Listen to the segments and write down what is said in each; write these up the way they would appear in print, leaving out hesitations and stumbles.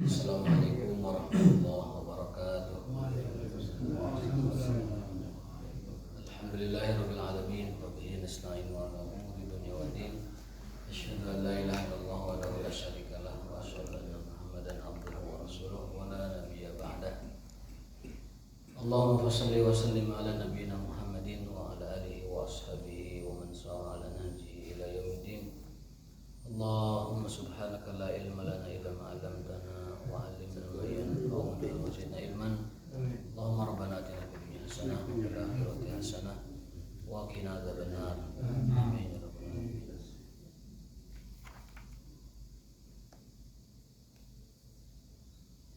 Assalamualaikum warahmatullahi wabarakatuh. Alhamdulillahirabbil alamin wa bihi nasta'inu ala umuri dunya waddin. Asyhadu an la ilaha illallah wahdahu la syarika lah wa asyhadu anna Muhammadan abduhu wa rasuluhu wa la nabiyya ba'dah. Allahumma shalli wa sallim ala nabiyyina Muhammadin wa ala alihi wa ashabihi wa man sara ala nahjihi ila yaumiddin. Allahumma subhanaka la ilma lana illa ma 'allamtana wa 'allimna ma yanfa'una wa zidna ilman. Allahumma rabbana atina fid dunya hasanah wa fil akhirati hasanah wa qina adzabannar. Amin ya rabbal alamin.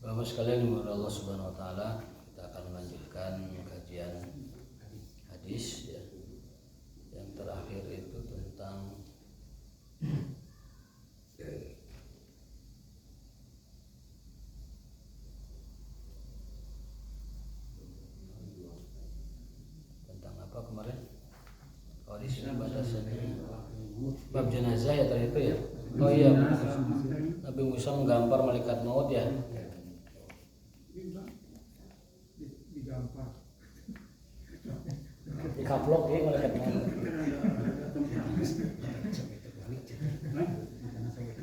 Bapak sekalian dimuliakan Allah Subhanahu wa taala, kita akan melanjutkan kajian hadis ya. Yang terakhir itu tentang apa kemarin? Kalau di sini batasannya bab jenazah ya tadi itu ya. Oh iya, Nabi Musa menggampar malaikat maut ya. Digampar. Dikaplok ya malaikat maut.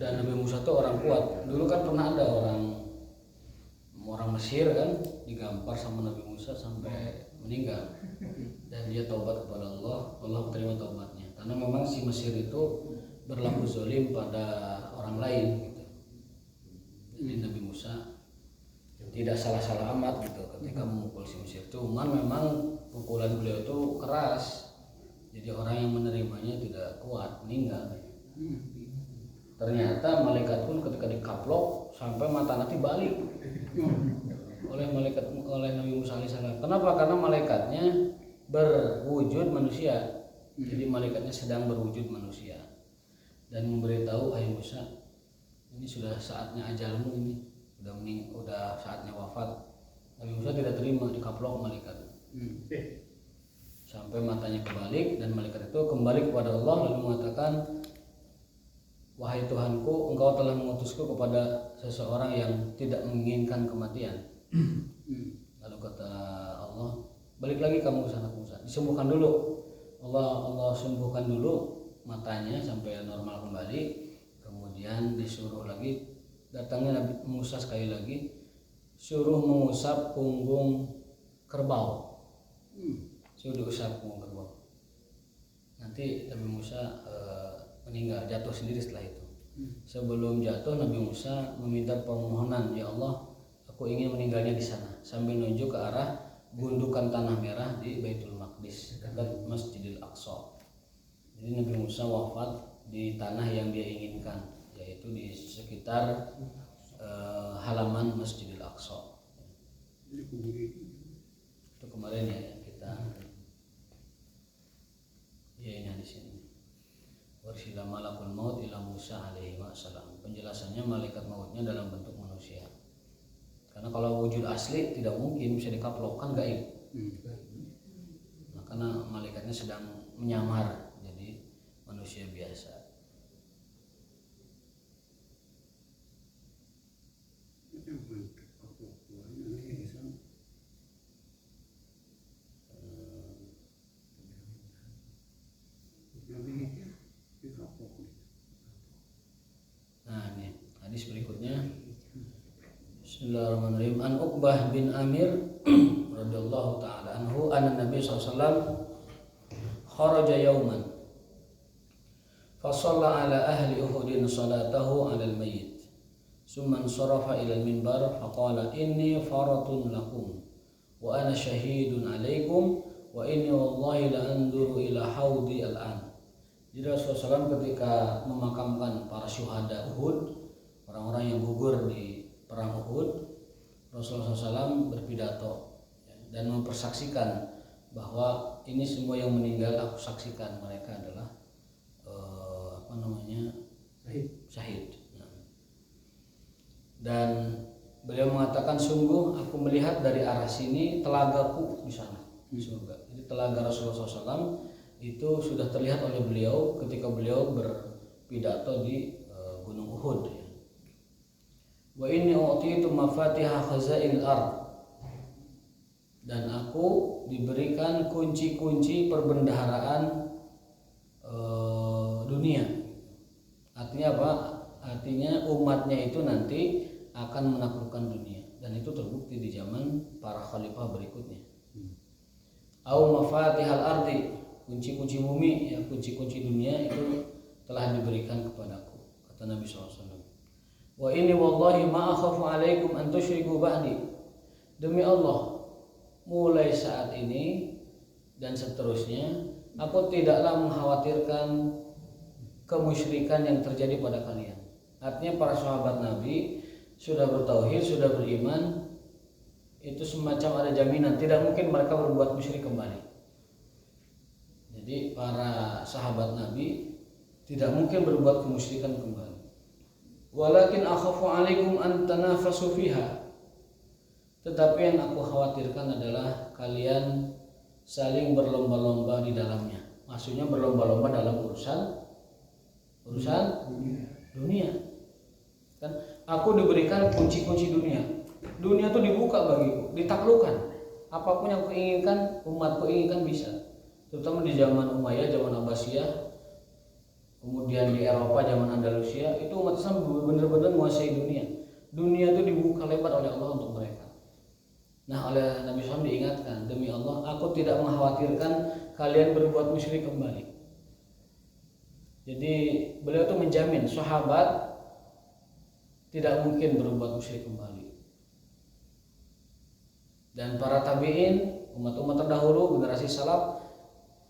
Dan Nabi Musa itu orang kuat. Dulu kan pernah ada orang Mesir kan digampar sama Nabi Musa sampai meninggal. Dan dia taubat kepada Allah, Allah terima taubatnya. Karena memang si Mesir itu berlaku zalim pada orang lain gitu. Jadi Nabi Musa tidak salah-salah amat gitu ketika memukul si Mesir. Cuman memang pukulan beliau itu keras. Jadi orang yang menerimanya tidak kuat, meninggal. Ternyata malaikat pun ketika dikaplok sampai mata nanti balik oleh Nabi Musa alaihissalam. Kenapa? Karena malaikatnya berwujud manusia. Jadi malaikatnya sedang berwujud manusia dan memberitahu, hai Musa, ini sudah saatnya ajalmu, ini udah saatnya wafat. Nabi Musa tidak terima, dikaplok malaikat sampai matanya kebalik, dan malaikat itu kembali kepada Allah lalu mengatakan, wahai Tuhanku, engkau telah mengutusku kepada seseorang yang tidak menginginkan kematian. Lalu kata Allah, balik lagi kamu ke sana Musa, disembuhkan dulu. Allah sembuhkan dulu matanya sampai normal kembali. Kemudian disuruh lagi, datangnya Nabi Musa sekali lagi, suruh mengusap punggung kerbau. Suruh diusap punggung kerbau. Nanti Nabi Musa meninggal, jatuh sendiri setelah itu. Sebelum jatuh Nabi Musa meminta permohonan, ya Allah, aku ingin meninggalnya di sana, sambil nunjuk ke arah gundukan tanah merah di Baitul Maqdis dekat Masjidil Aqsa. Jadi Nabi Musa wafat di tanah yang dia inginkan, yaitu di sekitar halaman Masjidil Aqsa. Itu kemarin ya kita ya ini di sini. Warsila malakul maut ila Musa alaihi wassalam. Penjelasannya malaikat mautnya dalam bentuk manusia. Karena kalau wujud asli tidak mungkin bisa dikaplok, kan gaib. Nah, karena malaikatnya sedang menyamar jadi manusia biasa. Nah ini hadis berikutnya. Bismillahirrahmanirrahim. An Uqbah bin Amir radhiyallahu ta'ala anhu anna Nabi sallallahu alaihi wasallam kharaja yawman fa shalla ala ahli Uhudin salatahu ala al-mayyit summa sarafa ila al-minbar fa qala inni faratun lakum wa ana syahidun alaikum wa inni wallahi la anduru ila haudi al-an. Jadi Rasulullah SAW ketika memakamkan para syuhada Uhud, orang-orang yang gugur di perang Uhud, Rasulullah SAW berpidato dan mempersaksikan bahwa ini semua yang meninggal aku saksikan mereka adalah syahid. Dan beliau mengatakan, sungguh aku melihat dari arah sini telagaku di sana di surga. Jadi telaga Rasulullah SAW itu sudah terlihat oleh beliau ketika beliau berpidato di Gunung Uhud. Wa inni u'titu mafatiha khazainil ard, dan aku diberikan kunci-kunci perbendaharaan dunia. Artinya apa? Artinya umatnya itu nanti akan menaklukkan dunia, dan itu terbukti di zaman para khalifah berikutnya. Au mafatihal ardi, kunci-kunci bumi, ya, kunci-kunci dunia itu telah diberikan kepadaku, kata Nabi SAW. Wa inni wallahi ma akhafu alaikum an tusyriku ba'di. Demi Allah, mulai saat ini dan seterusnya, aku tidaklah mengkhawatirkan kemusyrikan yang terjadi pada kalian. Artinya para sahabat Nabi sudah bertauhid, sudah beriman, itu semacam ada jaminan tidak mungkin mereka berbuat musyrik kembali. Jadi para sahabat Nabi tidak mungkin berbuat kemusyrikan kembali. Walakin akhafu alaikum an tanafasu fiha. Tetapi yang aku khawatirkan adalah kalian saling berlomba-lomba di dalamnya. Maksudnya berlomba-lomba dalam urusan dunia. Kan aku diberikan kunci-kunci dunia. Dunia itu dibuka bagiku, ditaklukkan. Apapun yang aku inginkan, umatku inginkan bisa. Terutama di zaman Umayyah, zaman Abbasiyah, kemudian di Eropa zaman Andalusia, itu umat Islam benar-benar menguasai dunia. Dunia itu dibuka lebar oleh Allah untuk mereka. Nah, oleh Nabi SAW diingatkan, demi Allah, aku tidak mengkhawatirkan kalian berbuat musyrik kembali. Jadi beliau itu menjamin sahabat tidak mungkin berbuat musyrik kembali. Dan para tabi'in, umat-umat terdahulu, generasi salaf,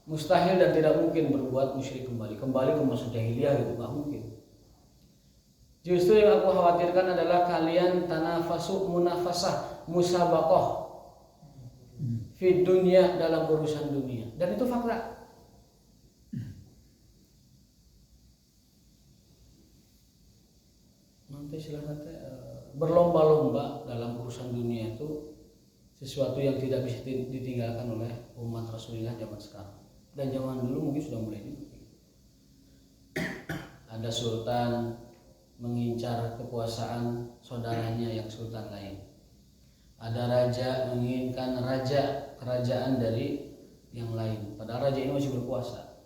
mustahil dan tidak mungkin berbuat musyrik kembali ke masa jahiliyah, gitu, nggak mungkin. Justru yang aku khawatirkan adalah kalian tanafasu munafasah musabaqah fi dunia, dalam urusan dunia, dan itu fakta. Nanti silahkan berlomba-lomba dalam urusan dunia itu sesuatu yang tidak bisa ditinggalkan oleh umat Rasulullah zaman sekarang, dan zaman dulu mungkin sudah mulai juga. Ada sultan mengincar kekuasaan saudaranya yang sultan lain. Ada raja menginginkan kerajaan dari yang lain, padahal raja ini masih berkuasa.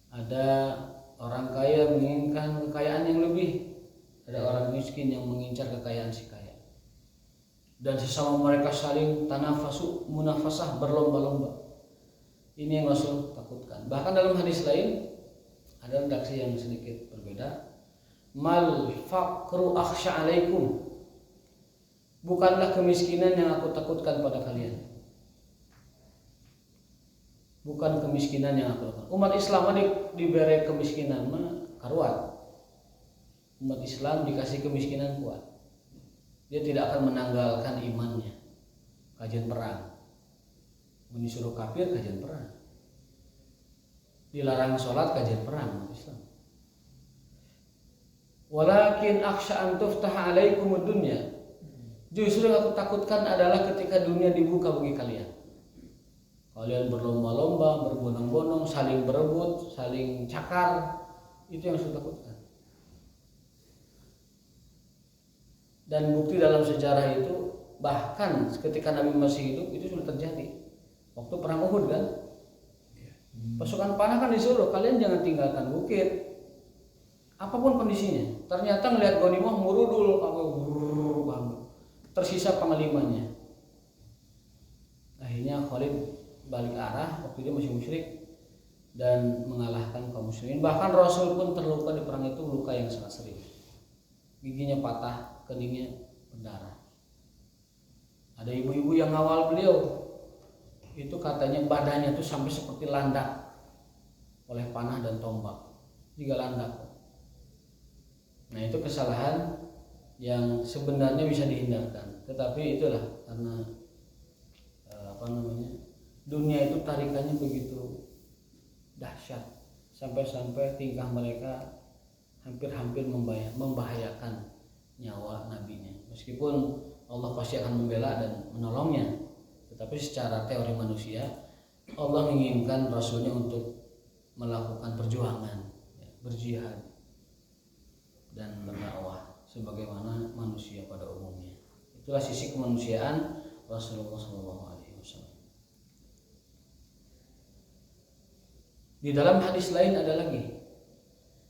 Ada orang kaya menginginkan kekayaan yang lebih, ada orang miskin yang mengincar kekayaan si kaya. Dan sesama mereka saling tanafasu munafasah, berlomba-lomba. Ini yang Rasul takutkan. Bahkan dalam hadis lain ada redaksi yang sedikit berbeda. Mal faqru akhsha alaikum. Bukanlah kemiskinan yang aku takutkan pada kalian. Bukan kemiskinan yang aku takutkan. Umat Islam diberi kemiskinan mah karuan. Umat Islam dikasih kemiskinan kuat. Dia tidak akan menanggalkan imannya. Kajian perang, disuruh kafir, kajian perang. Dilarang sholat, kajian perang. Islam. Walakin akhsha an tuftaha alaikumud dunya. Justru yang aku takutkan adalah ketika dunia dibuka bagi kalian. Kalian berlomba-lomba, berbondong-bondong, saling berebut, saling cakar. Itu yang saya takutkan. Dan bukti dalam sejarah itu, bahkan ketika Nabi masih hidup itu sudah terjadi. Waktu perang Uhud kan, pasukan panah kan disuruh, kalian jangan tinggalkan bukit, apapun kondisinya. Ternyata melihat ghanimah murudul, tersisa panglimanya. Akhirnya Khalid balik arah, waktu dia masih musyrik, dan mengalahkan kaum muslimin. Bahkan Rasul pun terluka di perang itu, luka yang sangat serius. Giginya patah, keningnya berdarah. Ada ibu-ibu yang ngawal beliau, itu katanya badannya tuh sampai seperti landak oleh panah dan tombak, juga landak. Nah, itu kesalahan yang sebenarnya bisa dihindarkan, tetapi itulah karena dunia itu tarikannya begitu dahsyat, sampai-sampai tingkah mereka hampir-hampir membahayakan nyawa nabinya. Meskipun Allah pasti akan membela dan menolongnya, tetapi secara teori manusia Allah menginginkan Rasulnya untuk melakukan perjuangan, berjihad dan berdakwah. sebagaimana manusia pada umumnya. Itulah sisi kemanusiaan Rasulullah SAW. Di dalam hadis lain ada lagi,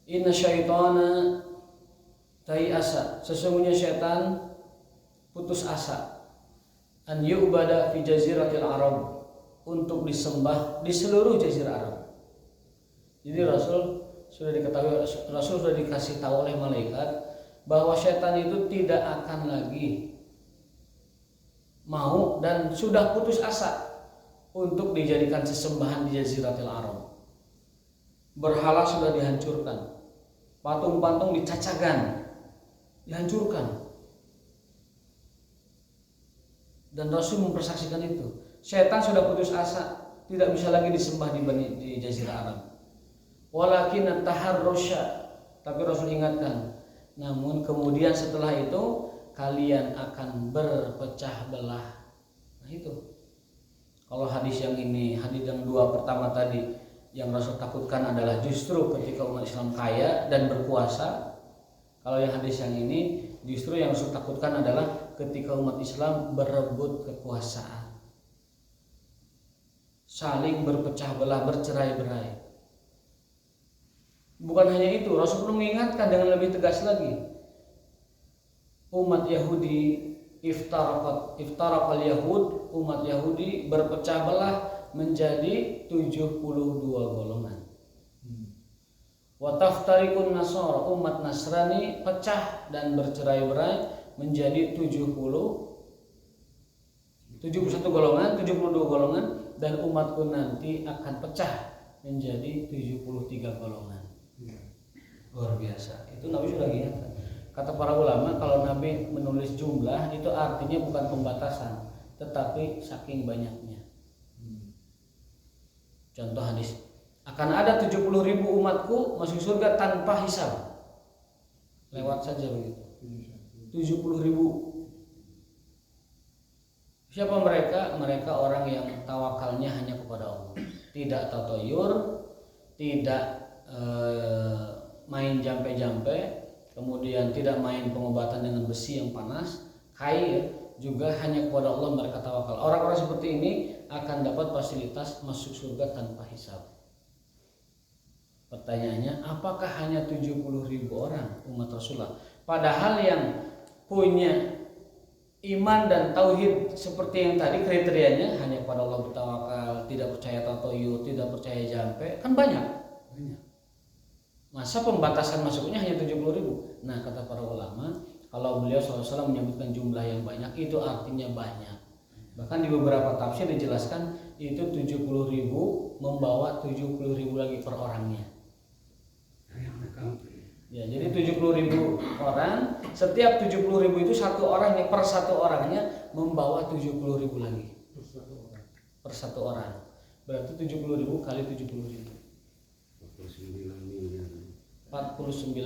inna syaitana tai'asa, sesungguhnya syaitan putus asa, an yu'bada fi jaziratil Arab, untuk disembah di seluruh jazirah Arab. Jadi Rasul sudah dikasih tahu oleh malaikat bahwa syaitan itu tidak akan lagi mau dan sudah putus asa untuk dijadikan sesembahan di jaziratil Arab. Berhala sudah dihancurkan, patung-patung dicacagan, dihancurkan. Dan Rasul mempersaksikan itu. Syaitan sudah putus asa, tidak bisa lagi disembah di jazirah Arab. Walakin taharrusya, tapi Rasul ingatkan, namun kemudian setelah itu kalian akan berpecah belah. Nah itu. Kalau hadis yang ini, hadis yang dua pertama tadi, yang Rasul takutkan adalah justru ketika umat Islam kaya dan berkuasa. Kalau yang hadis yang ini, justru yang Rasul takutkan adalah ketika umat Islam berebut kekuasaan, saling berpecah belah, bercerai-berai. Bukan hanya itu, Rasul pun mengingatkan dengan lebih tegas lagi. Umat Yahudi iftaraqal Yahud, umat Yahudi berpecah belah menjadi 72 golongan. Wa taftariqun Nasara, umat Nasrani pecah dan bercerai-berai menjadi 71 golongan, 72 golongan, dan umatku nanti akan pecah menjadi 73 golongan. Luar biasa. Itu Nabi sudah ingatkan. Kata para ulama, kalau Nabi menulis jumlah itu artinya bukan pembatasan, tetapi saking banyaknya. Contoh hadis, akan ada 70.000 umatku masuk surga tanpa hisab. Lewat saja begitu. 70.000. Siapa mereka? Mereka orang yang tawakalnya hanya kepada Allah, tidak tatayur, tidak main jampe-jampe, kemudian tidak main pengobatan dengan besi yang panas, kai juga hanya kepada Allah mereka tawakal. Orang-orang seperti ini akan dapat fasilitas masuk surga tanpa hisab. Pertanyaannya, apakah hanya 70.000 orang umat Rasulullah? Padahal yang punya iman dan tauhid seperti yang tadi kriterianya hanya kepada Allah bertawakal, tidak percaya tatayur, tidak percaya jampe, kan banyak. Masa pembatasan masuknya hanya 70.000? Nah, kata para ulama, kalau beliau SAW menyebutkan jumlah yang banyak, itu artinya banyak. Bahkan di beberapa tafsir dijelaskan itu 70.000 membawa 70.000 lagi per orangnya. Ya, jadi 70.000 orang, setiap 70.000 itu satu orangnya, per satu orangnya membawa 70.000 lagi. Per satu orang. Berarti 70.000 kali 70.000. 49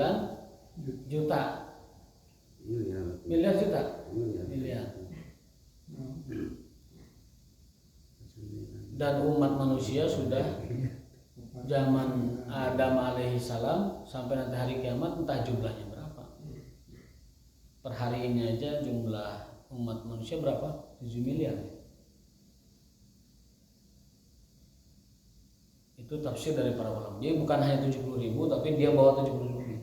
juta. Miliar juta. Miliar. Dan umat manusia sudah zaman Adam alaihissalam sampai nanti hari kiamat entah jumlahnya berapa. Per hari ini aja jumlah umat manusia berapa? 7 miliar. Itu tafsir dari para ulama. Dia bukan hanya 70.000, tapi dia bawa 70.000.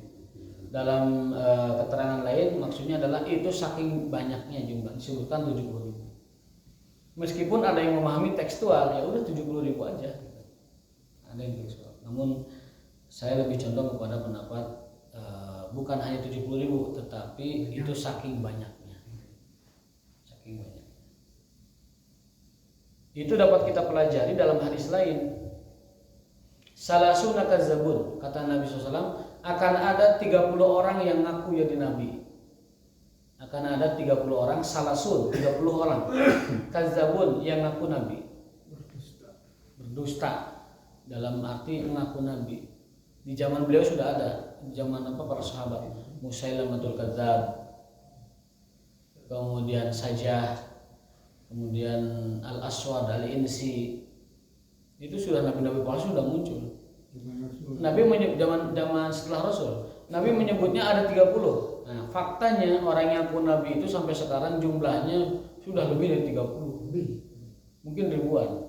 Dalam keterangan lain maksudnya adalah itu saking banyaknya jumlah, disebutkan 70.000. Meskipun ada yang memahami tekstual, ya udah 70.000 aja. Ada yang tekstual. Namun saya lebih condong kepada pendapat bukan hanya 70.000, tetapi itu saking banyaknya. Saking banyaknya. Itu dapat kita pelajari dalam hadis lain. Salasuna kadzabun, kata Nabi SAW, akan ada 30 orang yang ngaku jadi Nabi. Akan ada 30 orang, salasun, 30 orang kadzabun yang ngaku Nabi. Berdusta. Dalam arti mengaku Nabi. Di zaman beliau sudah ada. Di zaman para sahabat. Musailamatul kadzab. Kemudian Sajah. Kemudian Al-Aswad, Al-Insi. Itu sudah nabi-nabi palsu sudah muncul. Nabi zaman setelah Rasul, Nabi menyebutnya ada 30. Nah, faktanya orang yang ngaku nabi itu sampai sekarang jumlahnya sudah lebih dari 30. Mungkin ribuan.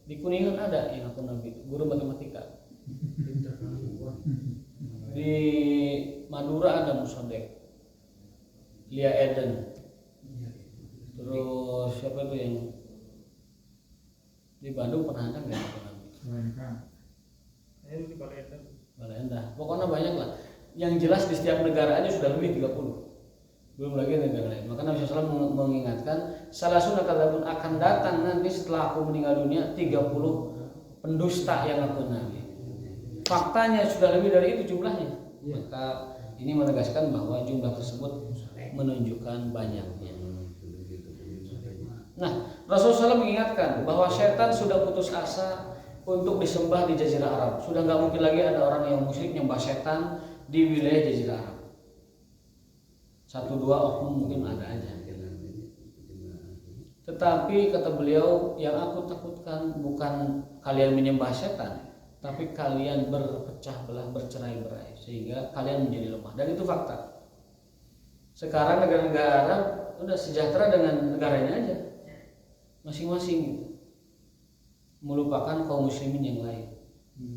Di Kuningan ada yang ngaku nabi, guru matematika. Di Madura ada Musodek, Lia Eden. Terus siapa itu yang di Bandung pernah ada nggak ngaku nabi? Di Balenda. Pokoknya banyak lah. Yang jelas di setiap negara aja sudah lebih 30. Belum lagi negara lain. Maka Nabi SAW mengingatkan, salah sunnah kadzabun akan datang nanti setelah aku meninggal dunia 30 pendusta yang aku nabi. Faktanya sudah lebih dari itu jumlahnya. Maka ini menegaskan bahwa jumlah tersebut menunjukkan banyaknya. Nah, Rasulullah SAW mengingatkan bahwa setan sudah putus asa untuk disembah di Jazirah Arab. Sudah nggak mungkin lagi ada orang yang musyrik nyembah setan di wilayah Jazirah Arab. 1-2 oknum mungkin ada aja. Tetapi kata beliau, yang aku takutkan bukan kalian menyembah setan, tapi kalian berpecah belah, bercerai-berai sehingga kalian menjadi lemah. Dan itu fakta. Sekarang negara-negara Arab udah sejahtera dengan negaranya aja, masing-masing gitu. Melupakan kaum muslimin yang lain,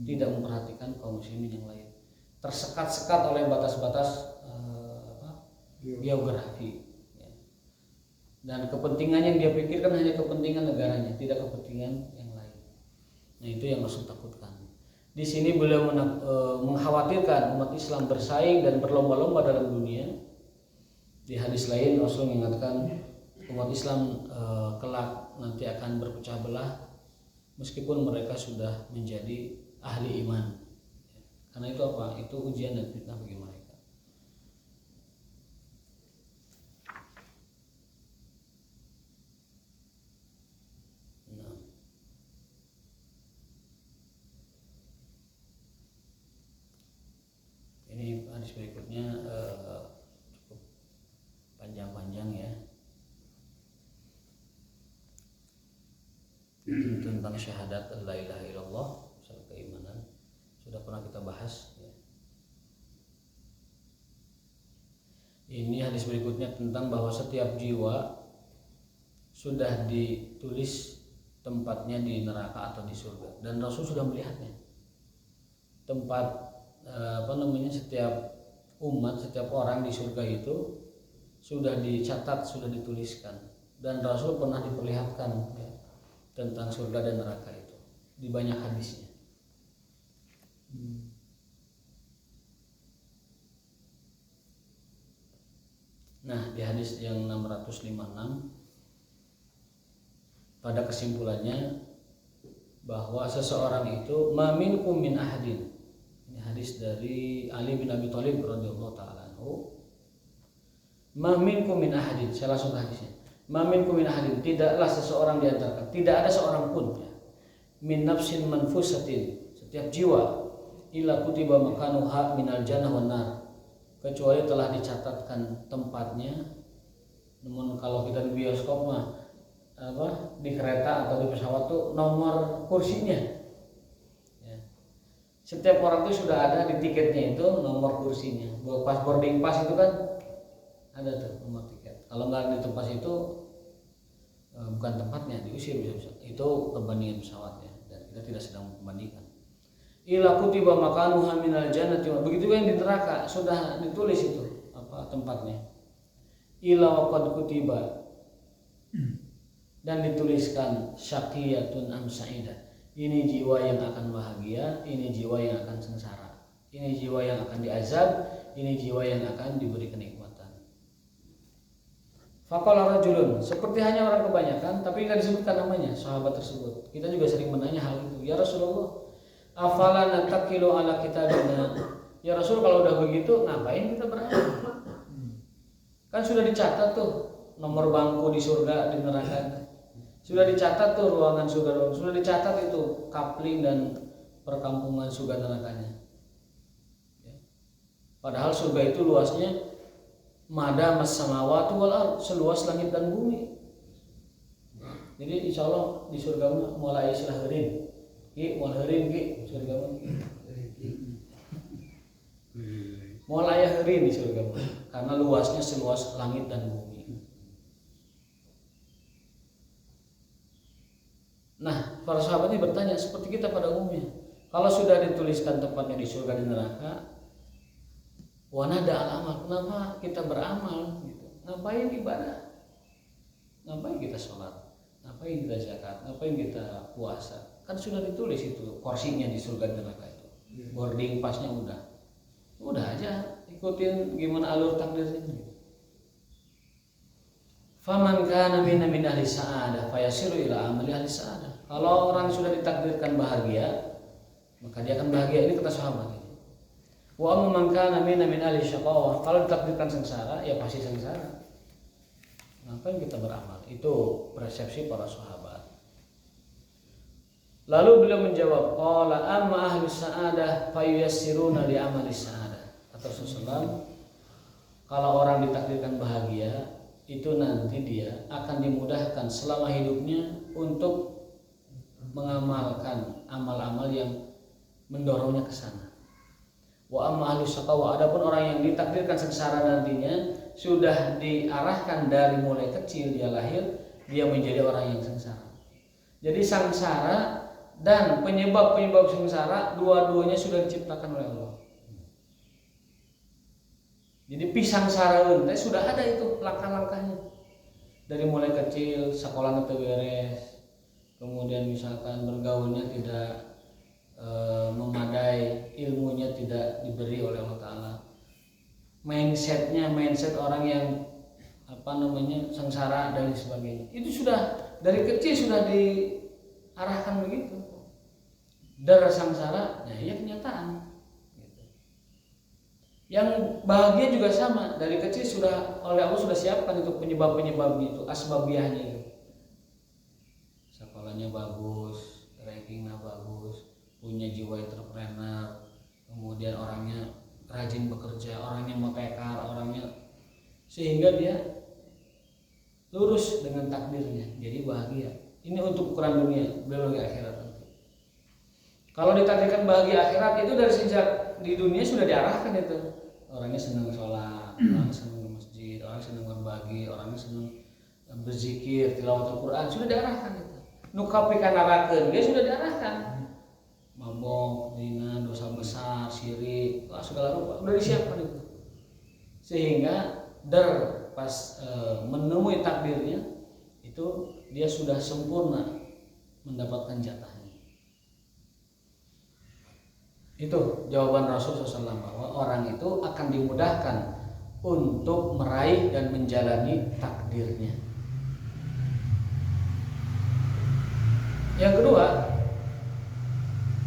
tidak memperhatikan kaum muslimin yang lain, tersekat-sekat oleh batas-batas geografi, ya. Dan kepentingan yang dia pikirkan hanya kepentingan negaranya, tidak kepentingan yang lain. Nah, itu yang Rasul takutkan. Di sini beliau mengkhawatirkan umat Islam bersaing dan berlomba-lomba dalam dunia. Di hadis lain Rasul mengingatkan umat Islam kelak nanti akan berpecah belah meskipun mereka sudah menjadi ahli iman. Karena itu apa? Itu ujian dan fitnah bagi mereka. Nah, ini hadis berikutnya cukup panjang-panjang ya. Tentang syahadat la ilaha illallah, masalah keimanan sudah pernah kita bahas ya. Ini hadis berikutnya tentang bahwa setiap jiwa sudah ditulis tempatnya di neraka atau di surga, dan Rasul sudah melihatnya. Tempat setiap umat, setiap orang di surga itu sudah dicatat, sudah dituliskan, dan Rasul pernah diperlihatkan ya, tentang surga dan neraka itu di banyak hadisnya. Nah, di hadis yang 656 pada kesimpulannya bahwa seseorang itu ma minkum min ahadin. Ini hadis dari Ali bin Abi Thalib radhiyallahu taala anhu. Ma minkum min ahadin, saya langsung ke hadisnya. Ma minkum min ahadin, tidaklah seseorang di antara, tidak ada seorang pun ya, min nafsin manfusatin, setiap jiwa, illa kutiba makanuha minal jannah wan nar, kecuali telah dicatatkan tempatnya. Namun kalau kita di bioskop mah di kereta atau di pesawat tuh nomor kursinya ya. Setiap orang tuh sudah ada di tiketnya itu nomor kursinya. Pas boarding pass itu kan ada tuh nomor tiket. Kalau nggak di tempat itu bukan tempatnya, diusir bisa. Itu perbandingan pesawatnya, dan kita tidak sedang membandingkan. Ila kutiba makanuha minal jannati, begitu yang di neraka sudah ditulis itu tempatnya. Ila waqad kutiba, dan dituliskan syaqiyatun am sa'idah. Ini jiwa yang akan bahagia, ini jiwa yang akan sengsara. Ini jiwa yang akan diazab, ini jiwa yang akan diberi kenikmatan. Faqala rajulun, seperti hanya orang kebanyakan, tapi nggak disebutkan namanya sahabat tersebut. Kita juga sering menanya hal itu. Ya Rasulullah, afala natakilu ala kitabina. Ya Rasul, kalau udah begitu ngapain kita beramal? Kan sudah dicatat tuh nomor bangku di surga, di neraka. Sudah dicatat tuh ruangan surga, sudah dicatat itu kapling dan perkampungan surga nerakanya. Padahal surga itu luasnya mada mas-samawati wal ard, seluas langit dan bumi. Jadi insya Allah di surga mulai islahirin, mulai ki surga Moal aya heureun di surga karena luasnya seluas langit dan bumi. Nah, para sahabat ini bertanya seperti kita pada umumnya. Kalau sudah dituliskan tempatnya di surga di neraka, wanada al-amal, kenapa kita beramal gitu? Ngapain ibadah? Ngapain kita sholat? Ngapain kita zakat? Ngapain kita puasa? Kan sudah ditulis itu porsinya di surga dan neraka itu. Boarding pasnya udah aja ikutin gimana alur takdirnya gitu. Faman kana min ahli sa'adah fayasiru ila amali ahli sa'adah. Kalau orang sudah ditakdirkan bahagia, maka dia akan bahagia. Ini kata sahabat ini. Wa amman kana min ahli syaqawah, kalau ditakdirkan sengsara ya pasti sengsara. Ngapain kita beramal? Itu persepsi para sahabat. Lalu beliau menjawab, qala amma ahli sa'adah fayuyassiruna li amali sa'adah. Kata Rasulullah, kalau orang ditakdirkan bahagia, itu nanti dia akan dimudahkan selama hidupnya untuk mengamalkan amal-amal yang mendorongnya ke sana. Wa amma ahli syaqawah, adapun orang yang ditakdirkan sengsara nantinya sudah diarahkan dari mulai kecil dia lahir, dia menjadi orang yang sengsara. Jadi sengsara dan penyebab sengsara dua-duanya sudah diciptakan oleh Allah. Jadi pisang saraeun teh sudah ada itu langkah-langkahnya. Dari mulai kecil sekolah teu beres, kemudian misalkan bergaulnya tidak memadai, ilmunya tidak diberi oleh Allah Ta'ala, mindset orang yang sengsara dan sebagainya, itu sudah dari kecil sudah diarahkan begitu. Darah sengsara, ya iya kenyataan gitu. Yang bahagia juga sama, dari kecil sudah oleh Allah sudah siapkan itu penyebab-penyebabnya itu, asbabiahnya itu. Sekolahnya bagus, rankingnya bagus, punya jiwa entrepreneur, kemudian orangnya rajin bekerja, orangnya motekar, orangnya sehingga dia lurus dengan takdirnya, jadi bahagia. Ini untuk ukuran dunia, belum lagi akhirat nanti. Kalau ditakdirkan bahagia akhirat itu dari sejak di dunia sudah diarahkan itu. Orangnya senang sholat, orangnya senang ke masjid, orangnya senang berbagi, orangnya senang berzikir, tilawat Al-Quran, sudah diarahkan itu. Nukapi kanarakeun, dia sudah diarahkan. Mabok, zina, dosa besar, syirik, segala rupa sudah disiapkan itu. Sehingga pas menemui takdirnya itu dia sudah sempurna mendapatkan jatahnya. Itu jawaban Rasul SAW, bahwa orang itu akan dimudahkan untuk meraih dan menjalani takdirnya. Yang kedua,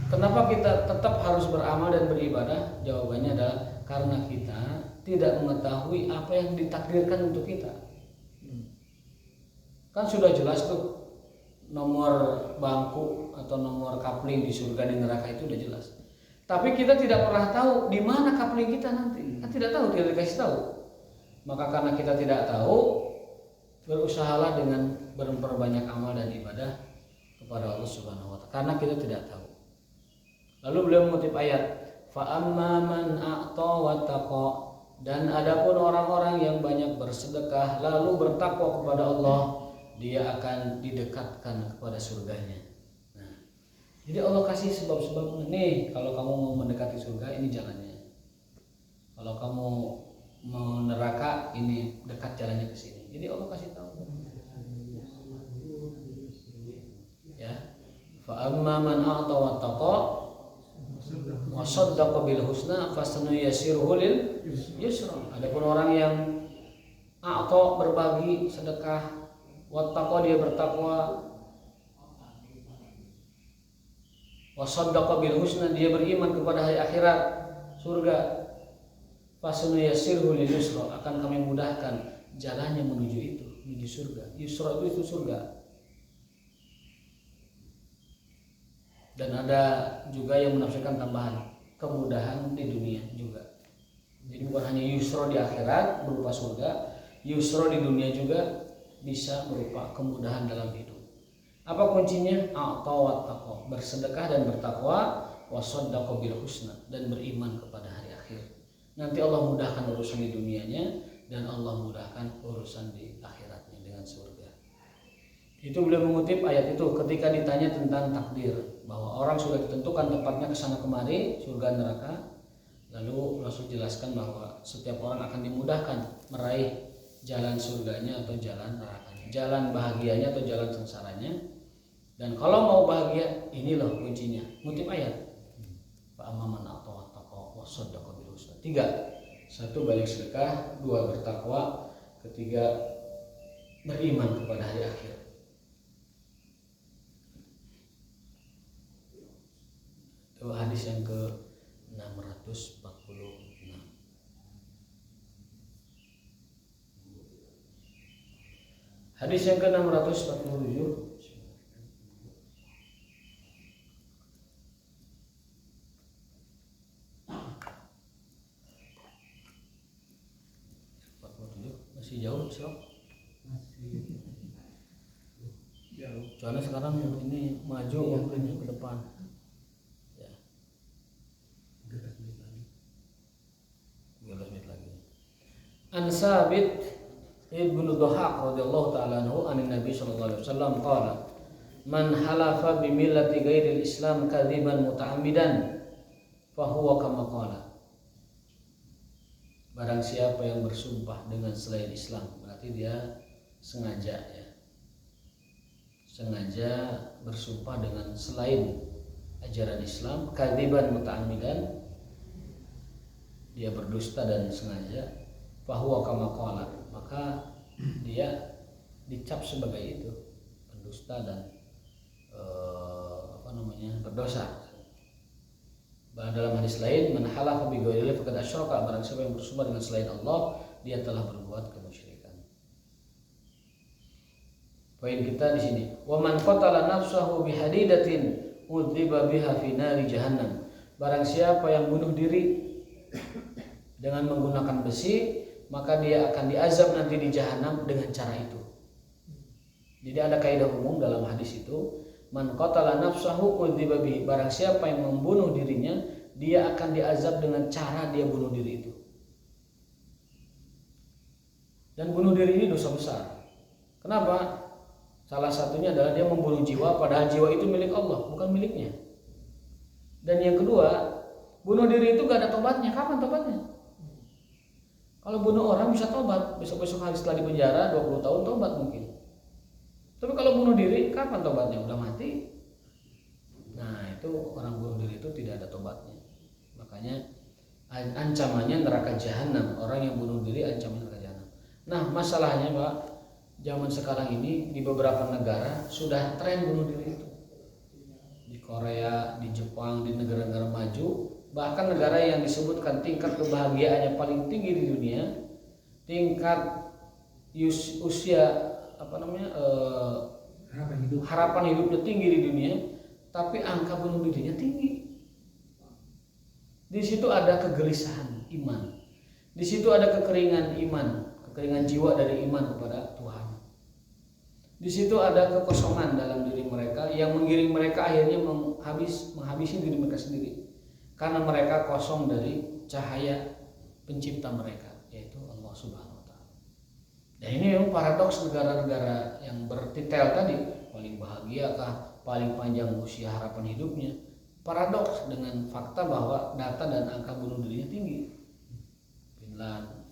kenapa kita tetap harus beramal dan beribadah? Jawabannya adalah karena kita tidak mengetahui apa yang ditakdirkan untuk kita. Kan sudah jelas tuh nomor bangku atau nomor kapling di surga di neraka itu udah jelas. Tapi kita tidak pernah tahu di mana kapling kita nanti. Kan tidak tahu, tidak dikasih tahu. Maka karena kita tidak tahu, berusahalah dengan memperbanyak amal dan ibadah kepada Allah Subhanahu wa taala. Karena kita tidak tahu. Lalu beliau mengutip ayat, fa amma man a'ta wattaqa, dan adapun orang-orang yang banyak bersedekah lalu bertakwa kepada Allah, dia akan didekatkan kepada surganya. Nah, jadi Allah kasih sebab-sebab nih, kalau kamu mau mendekati surga ini jalannya. Kalau kamu mau neraka ini dekat jalannya ke sini. Jadi Allah kasih tahu. Ya. Fa amma man a'ta wattaqa wa saddaqa bil husna fasanuyassiruhu lil yusra. Adapun orang yang a'ta berbagi sedekah, wattaqa dia bertakwa, wa saddaqa bil husna dia beriman kepada hari akhirat, surga, fasanuyassiruhu lil yusra, akan kami mudahkan jalannya menuju itu, menuju surga. Yusra itu surga. Dan ada juga yang menafsirkan tambahan kemudahan di dunia juga. Jadi bukan hanya yusra di akhirat berupa surga, yusra di dunia juga bisa berupa kemudahan dalam hidup. Apa kuncinya? A'ta wattaqa, bersedekah dan bertakwa, wa saddaqa bil husna, dan beriman kepada hari akhir. nanti Allah mudahkan urusan di dunianya dan Allah mudahkan urusan di akhiratnya dengan surga. Itu beliau mengutip ayat itu ketika ditanya tentang takdir, bahwa orang sudah ditentukan tempatnya kesana kemari, surga neraka. Lalu Rasul jelaskan bahwa setiap orang akan dimudahkan meraih jalan surganya atau jalan nerakanya, jalan bahagianya atau jalan sengsaranya. Dan kalau mau bahagia, ini loh kuncinya, ngutip ayat. Fa amman atawa taqa wa saddaqa bil husna. 3. 1 banyak sedekah, 2 bertakwa, 3 beriman kepada hari akhir. Itu hadis yang ke 646. Hadis yang ke 647. Masih jauh Sob? Masih jauh. Soalnya sekarang ini maju waktunya ke depan. Ya. 13 menit lagi. An Sabit Ibnu Dhahak radhiyallahu ta'ala anhu anin Nabi sallallahu alaihi wasallam qala man halafa bi millati ghairil Islam kadziban muta'ammidan fa huwa kama qala. Barang siapa yang bersumpah dengan selain Islam, berarti dia sengaja bersumpah dengan selain ajaran Islam, kadziban muta'ammidan, dia berdusta dan sengaja, fahuwa kama qala, maka dia dicap sebagai itu, pendusta dan berdosa. Dalam hadis lain, man halafa bi ghairillahi faqad asyraka, barang siapa yang bersumpah dengan selain Allah, dia telah berbuat kemusyrikan. Poin kita di sini, wa man qatala nafsahu bi hadidatin udziba biha fi nari jahannam. Barang siapa yang bunuh diri dengan menggunakan besi, maka dia akan diazab nanti di jahanam dengan cara itu. Jadi ada kaidah umum dalam hadis itu, man qatala nafsahu udziba bihi, barang siapa yang membunuh dirinya, dia akan diazab dengan cara dia bunuh diri itu. Dan bunuh diri ini dosa besar. Kenapa? Salah satunya adalah dia membunuh jiwa, padahal jiwa itu milik Allah, bukan miliknya. Dan yang kedua, bunuh diri itu gak ada tobatnya. Kapan tobatnya? Kalau bunuh orang bisa tobat, besok-besok hari setelah dipenjara 20 tahun tobat mungkin. Tapi kalau bunuh diri, kapan tobatnya? Udah mati. Nah, itu orang bunuh diri itu tidak ada tobatnya. Makanya ancamannya neraka jahanam. Orang yang bunuh diri ancamannya neraka jahanam. Nah, masalahnya Pak, zaman sekarang ini di beberapa negara sudah tren bunuh diri itu. Di Korea, di Jepang, di negara-negara maju, bahkan negara yang disebutkan tingkat kebahagiaannya paling tinggi di dunia, tingkat usia harapan hidupnya tinggi di dunia, tapi angka bunuh dirinya tinggi. Di situ ada kegelisahan iman, di situ ada kekeringan iman, kekeringan jiwa dari iman kepada Tuhan. Di situ ada kekosongan dalam diri mereka yang menggiring mereka akhirnya menghabisi diri mereka sendiri, karena mereka kosong dari cahaya pencipta mereka, yaitu Allah Subhanahu wa Ta'ala. Dan ini memang paradoks negara-negara yang bertitel tadi, paling bahagia kah, paling panjang usia harapan hidupnya, paradoks dengan fakta bahwa data dan angka bunuh dirinya tinggi. Finland,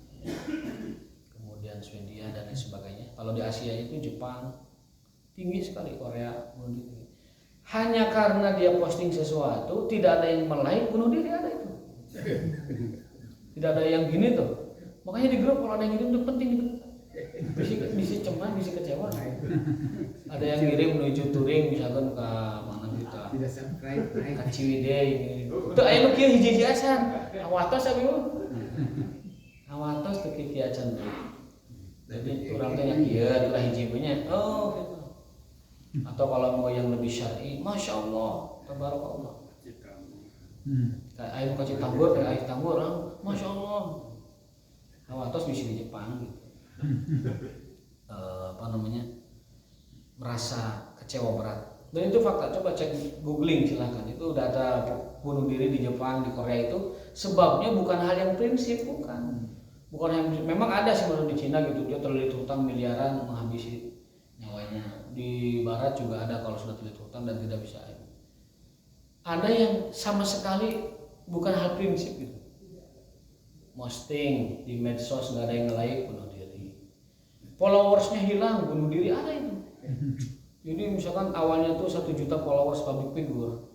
kemudian Swedia dan lain sebagainya. Kalau di Asia itu Jepang tinggi sekali, Korea bunuh diri. Hanya karena dia posting sesuatu, tidak ada yang like bunuh diri, ada itu. Tidak ada yang gini tuh. Makanya di grup kalau ada yang gini itu penting. Bisa cemas, bisa kecewa. Ada yang ngirim menuju touring misalkan ke mana kita. Tidak subscribe, ke Ciwidey gitu. Itu aya nu kieu hiji-hiji acan. Awatos abi mah. Awatos teu kieu acan. Jadi urang teh nya kieu ulah hiji nya. Oh gitu. Atau kalau mau yang lebih syar'i, Masya Allah, tabarakallah. Ayo kasih tambur, ayo tambur, Masya Allah. Awatos bisa di Jepang gitu. Merasa kecewa berat Dan itu fakta, coba cek googling silahkan. Itu data bunuh diri di Jepang, di Korea itu sebabnya bukan hal yang prinsip, bukan yang memang ada sih menurut di Cina gitu, dia terlilit hutang miliaran menghabisi nyawanya. Di Barat juga ada kalau sudah terlilit hutang dan tidak bisa. Ada yang sama sekali bukan hal prinsip gitu. Posting di medsos nggak ada yang nge-like, bunuh diri. Followersnya hilang, bunuh diri, ada itu. Jadi misalkan awalnya tuh 1 juta followers public figure,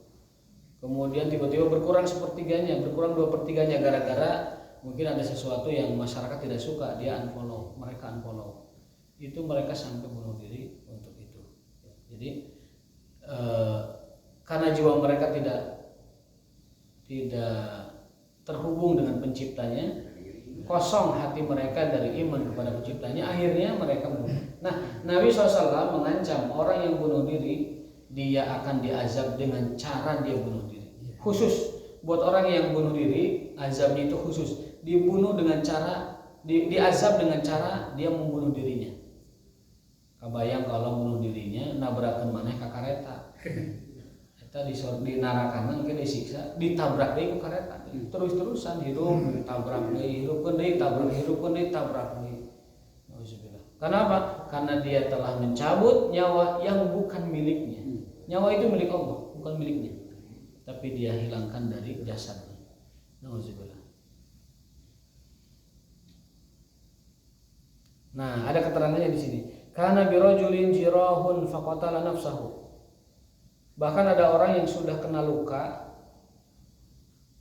kemudian tiba-tiba berkurang sepertiganya, berkurang 2/3 gara-gara mungkin ada sesuatu yang masyarakat tidak suka, dia unfollow, mereka unfollow. Itu mereka sampai bunuh diri untuk itu. Jadi karena jiwa mereka tidak terhubung dengan penciptanya, kosong hati mereka dari iman kepada penciptanya, akhirnya mereka bunuh. Nah, Nabi SAW mengancam orang yang bunuh diri, dia akan diazab dengan cara dia bunuh diri. Khusus buat orang yang bunuh diri, azabnya itu khusus. Dibunuh dengan cara diazab dengan cara dia membunuh dirinya. Kebayang kalau bunuh dirinya nabrakan maneh ka kareta. Eta di narakana mungkin disiksa, ditabrak deui ku kareta. Terus-terusan hirup ditabrak deui, hirupkeun deui, tabrak deui. Nauzubillah. Kenapa? Karena dia telah mencabut nyawa yang bukan miliknya. Nyawa itu milik Allah, bukan miliknya. Tapi dia hilangkan dari jasadnya. Nauzubillah. Nah, ada keterangannya di sini. Kana birajulin jirahun faqatala nafsahu. Bahkan ada orang yang sudah kena luka.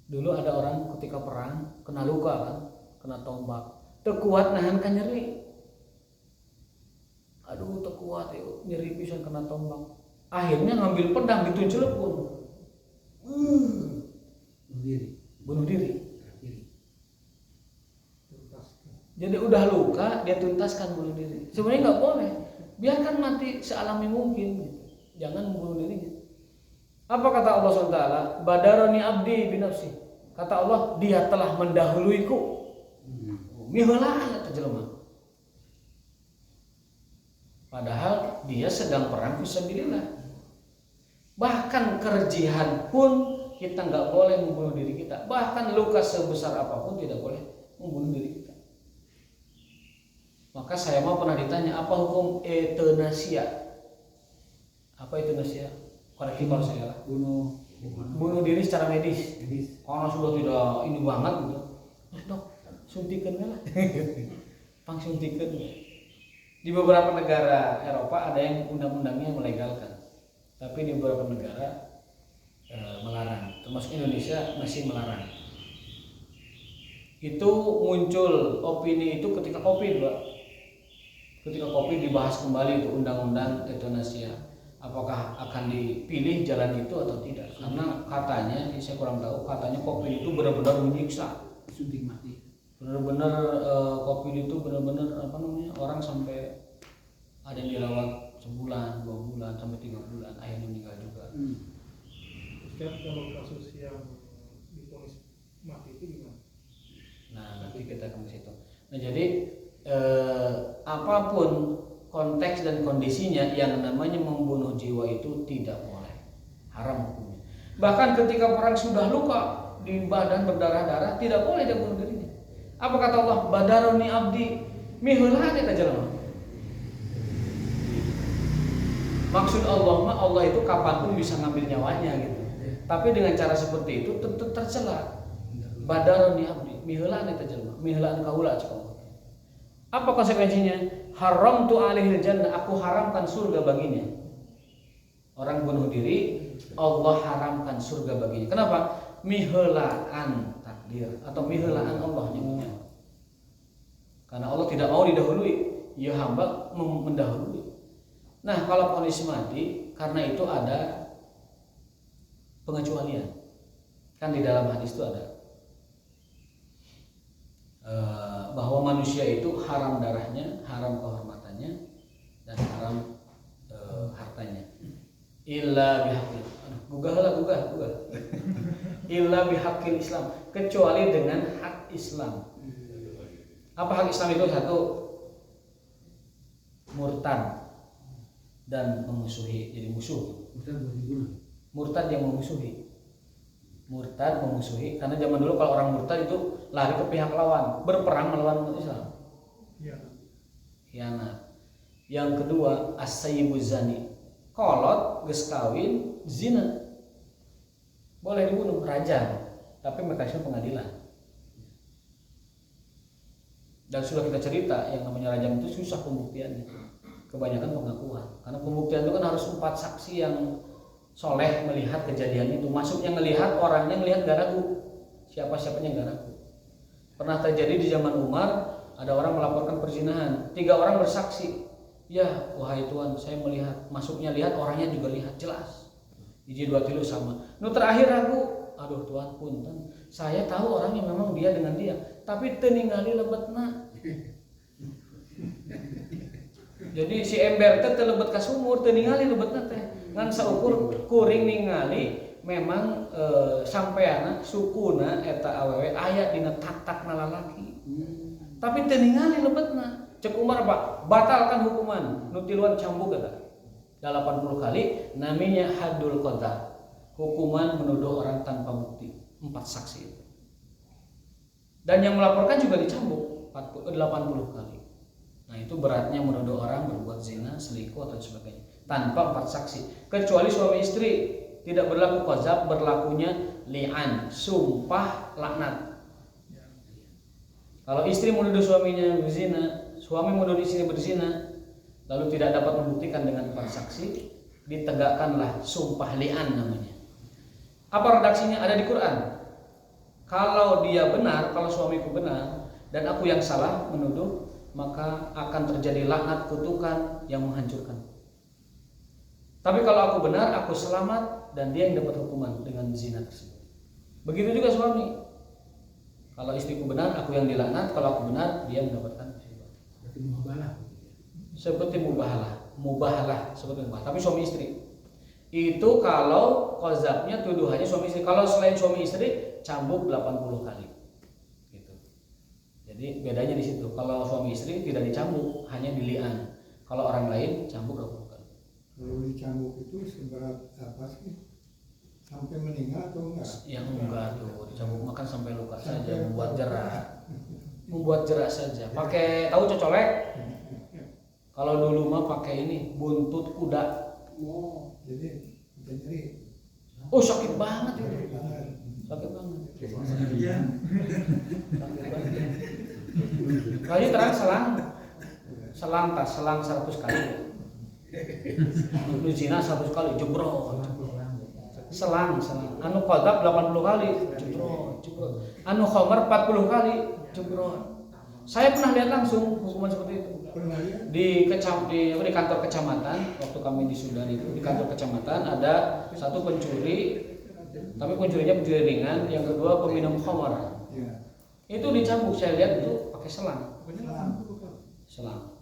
Dulu ada orang ketika perang kena luka kan, kena tombak. Teu kuat nahan ka nyeri. Aduh teu kuat nyeri pisan kena tombak. Akhirnya ngambil pedang ditunceleupkeun. Bunuh diri. Jadi udah luka dia tuntaskan bunuh diri. Sebenarnya nggak boleh. Biarkan mati sealami mungkin gitu. Jangan bunuh diri. Apa kata Allah SWT? Badaroni abdi binafsi. Kata Allah, dia telah mendahuluiku. Miheulaan eta jelema. Padahal dia sedang perang fisabilillah. Bahkan kerjihan pun kita nggak boleh membunuh diri kita. Bahkan luka sebesar apapun tidak boleh membunuh diri kita. Maka saya mau pernah ditanya apa hukum euthanasia? Apa euthanasia? Koreksi kalau saya lah. Bunuh diri secara medis. Karena sudah tidak ini banget gitu. Dok, suntikan lah. Pang suntikan. Di beberapa negara Eropa ada yang undang-undangnya melegalkan. Tapi di beberapa negara melarang. Termasuk Indonesia masih melarang. Itu muncul opini itu ketika Covid, Pak. Ketika Covid dibahas kembali itu undang-undang euthanasia. Apakah akan dipilih jalan itu atau tidak? Karena katanya, saya kurang tahu, katanya COVID itu benar-benar menyiksa, suntik mati. Benar-benar COVID itu benar-benar orang sampai ada yang dirawat sebulan, 2 bulan, sampai 3 bulan, akhirnya meninggal juga. Ustaz, kalau kasus yang divonis mati itu gimana? Nah, nanti kita akan ke situ. Nah, jadi apapun konteks dan kondisinya, yang namanya membunuh jiwa itu tidak boleh, haram hukumnya. Bahkan ketika perang sudah luka di badan berdarah-darah, tidak boleh dia bunuh dirinya. Apa kata Allah? Badaroni abdi miheulaan eta jelema. Maksud Allah itu kapanpun bisa ngambil nyawanya gitu. Tapi dengan cara seperti itu tentu tercela. Badaroni abdi miheulaan eta jelema, miheulaan kaula cek. Apa konsekuensinya? Haram tu alihil jannah, aku haramkan surga baginya. Orang bunuh diri, Allah haramkan surga baginya. Kenapa? Miheulaan takdir atau miheulaan Allah nyebutnya. Karena Allah tidak mau didahului, ya hamba mendahului. Nah, kalau vonis mati, karena itu ada pengecualian. Kan di dalam hadis itu ada bahwa manusia itu haram darahnya, haram kehormatannya, dan haram hartanya. Illa bihaqqil, gugah. Illa bihaqqil Islam, kecuali dengan hak Islam. Apa hak Islam itu? Satu, murtad. dan memusuhi, jadi musuh. Murtad boleh dibunuh. Murtad yang memusuhi. Murtad memusuhi, karena zaman dulu kalau orang murtad itu lari ke pihak lawan, berperang melawan umat Islam. Iya. Khianat. Yang kedua, as-sayyibu zani. Kolot, geus kawin, zina. Boleh dibunuh, rajam, tapi mekanisme pengadilan. Dan sudah kita cerita yang namanya rajam itu susah pembuktiannya. Kebanyakan pengakuan. Karena pembuktian itu kan harus 4 saksi yang soleh melihat kejadian itu. Masuknya ngelihat, orangnya ngelihat gak ragu. Siapa-siapanya gak ragu. Pernah terjadi di zaman Umar, ada orang melaporkan perzinahan. 3 orang bersaksi. Ya, wahai Tuhan, saya melihat, masuknya lihat, orangnya juga lihat, jelas. Hiji 2 3 sama. Nu terakhir ragu. Aduh Tuhan, punten. Saya tahu orangnya memang dia dengan dia, tapi teu ningali lebetna. Jadi si ember teh lebet ka sumur, teu ningali lebetna teh. Ngan saukur kuring ningali memang sampeana sukuna eta awewe aya dina tak-takna lalaki. Tapi teu ningali lebetna. Cek Umar apa? Batalkan hukuman. Nu tiluan cambuk eta. 80 kali namanya hadul qadha. Hukuman menuduh orang tanpa bukti. 4 saksi itu. Dan yang melaporkan juga dicambuk 80 kali. Nah itu beratnya menuduh orang berbuat zina, selingkuh atau sebagainya tanpa 4 saksi. Kecuali suami istri tidak berlaku qazab, berlakunya li'an, sumpah laknat. Kalau istri menuduh suaminya berzina, suami menuduh istri berzina, lalu tidak dapat membuktikan dengan 4 saksi, ditegakkanlah sumpah li'an namanya. Apa redaksinya? Ada di Quran. Kalau dia benar, kalau suamiku benar dan aku yang salah menuduh, maka akan terjadi laknat, kutukan yang menghancurkan. Tapi kalau aku benar, aku selamat dan dia yang dapat hukuman dengan zina tersebut. Begitu juga suami. Kalau istriku benar, aku yang dilaknat. Kalau aku benar, dia mendapatkan musibah. Seperti mubahalah seperti mubahalah. Tapi suami istri. Itu kalau qazabnya tuduhannya suami istri. Kalau selain suami istri, cambuk 80 kali. Gitu. Jadi bedanya di situ. Kalau suami istri tidak dicambuk, hanya dilian. Kalau orang lain cambuk 20 kali. Kalau dicambuk itu seberat apa sih? Sampai meninggal atau enggak? Yang enggak tuh, dicambuk makan sampai luka saja, membuat jerah. Membuat jerah saja. Pakai tahu cocolek? Kalau dulu mah pakai ini buntut kuda. Oh, jadi nyeri. Oh sakit banget itu. Sakit banget. Kali terang selang 100 kali. Lu zina 100 kali jebrot. Selang. Anu qadzab 80 kali jebrot. Anu khamar 40 kali jebrot. Saya pernah lihat langsung hukuman seperti itu. Di kantor kecamatan, waktu kami di Sudan itu, di kantor kecamatan ada satu pencuri, tapi pencurinya pencuri ringan, yang kedua peminum khamar. Itu dicambuk, saya lihat itu pakai selang.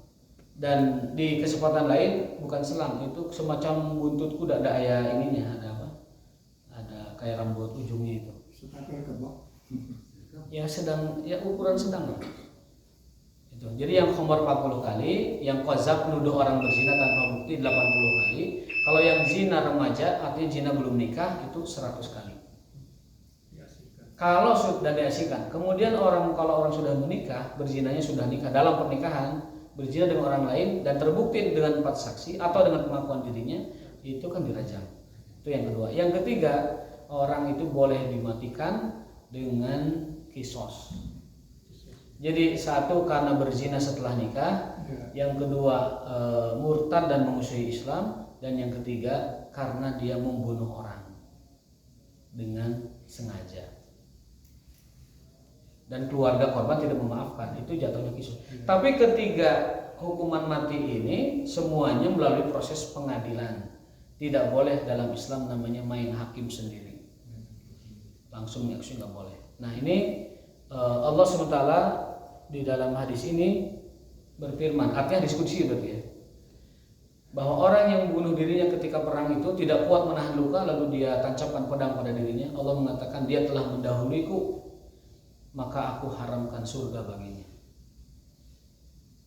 Dan di kesempatan lain bukan selang, itu semacam buntut kuda, ada ininya, ada apa? Ada kayak rambut ujungnya itu. Ya ukuran sedang lah. Itu. Jadi yang khamar 40 kali, yang qazab nuduh orang berzina tanpa bukti 80 kali. Kalau yang zina remaja, artinya zina belum nikah, itu 100 kali. Kalau sudah diasyikan, kemudian kalau orang sudah menikah, berzinanya sudah nikah dalam pernikahan, berzina dengan orang lain dan terbukti dengan 4 saksi atau dengan pengakuan dirinya, itu kan dirajam. Itu yang kedua. Yang ketiga, orang itu boleh dimatikan dengan kisos. Jadi satu karena berzina setelah nikah, yang kedua murtad dan memusuhi Islam, dan yang ketiga karena dia membunuh orang dengan sengaja. Dan keluarga korban tidak memaafkan, itu jatuhnya kisos. Tapi ketiga hukuman mati ini semuanya melalui proses pengadilan. Tidak boleh dalam Islam namanya main hakim sendiri. Langsung nggak boleh. Nah ini Allah SWT di dalam hadis ini berfirman, artinya diskusi berarti ya, bahwa orang yang membunuh dirinya ketika perang itu tidak kuat menahan luka lalu dia tancapkan pedang pada dirinya, Allah mengatakan dia telah mendahuluiku, maka aku haramkan surga baginya.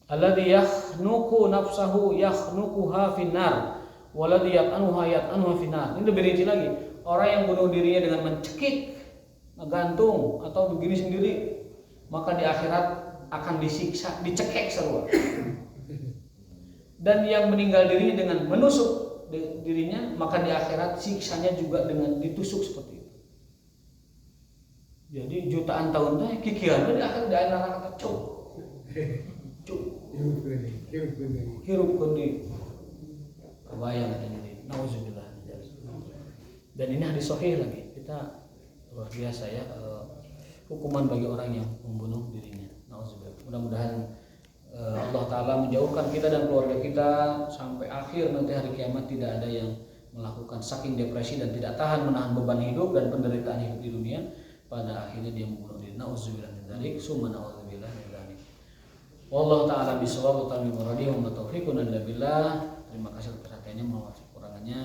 alladzi yakhnuqu nafsahu yakhnuquha finnar waladzi yat'anuha finnar. Ini lebih rinci lagi. Orang yang bunuh dirinya dengan mencekik, menggantung atau berdiri sendiri, maka di akhirat akan disiksa, dicekek sarua. Dan yang meninggal dirinya dengan menusuk dirinya, maka di akhirat siksanya juga dengan ditusuk seperti itu. Jadi jutaan tahun teh kikiran di akhir di neraka cuk. Hirup kendi. Kebayang ada ini. Nauzubillah. Dan ini hadis sahih lagi. Kita luar biasa ya, hukuman bagi orang yang membunuh dirinya. Nauzubillah. Mudah-mudahan Allah Ta'ala menjauhkan kita dan keluarga kita sampai akhir nanti hari kiamat tidak ada yang melakukan saking depresi dan tidak tahan menahan beban hidup dan penderitaan hidup di dunia, pada akhirnya dia membunuh diri. Nauzubillah min dzalik, summa nauzubillah min dzalik. Wallahu ta'ala bisawab wa ta'ala muradi wa taufiqun illa billah. Terima kasih atas perhatiannya, mohon maaf kekurangannya.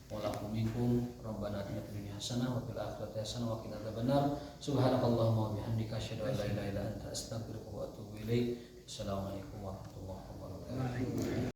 Walakum minkum rabbana atina fid dunya hasanah wa fil akhirati hasanah wa qina adzabannar. Subhanakallahumma wa bihamdika asyhadu an la ilaha illa anta astaghfiruka wa atubu ilaik. Assalamualaikum warahmatullahi wabarakatuh.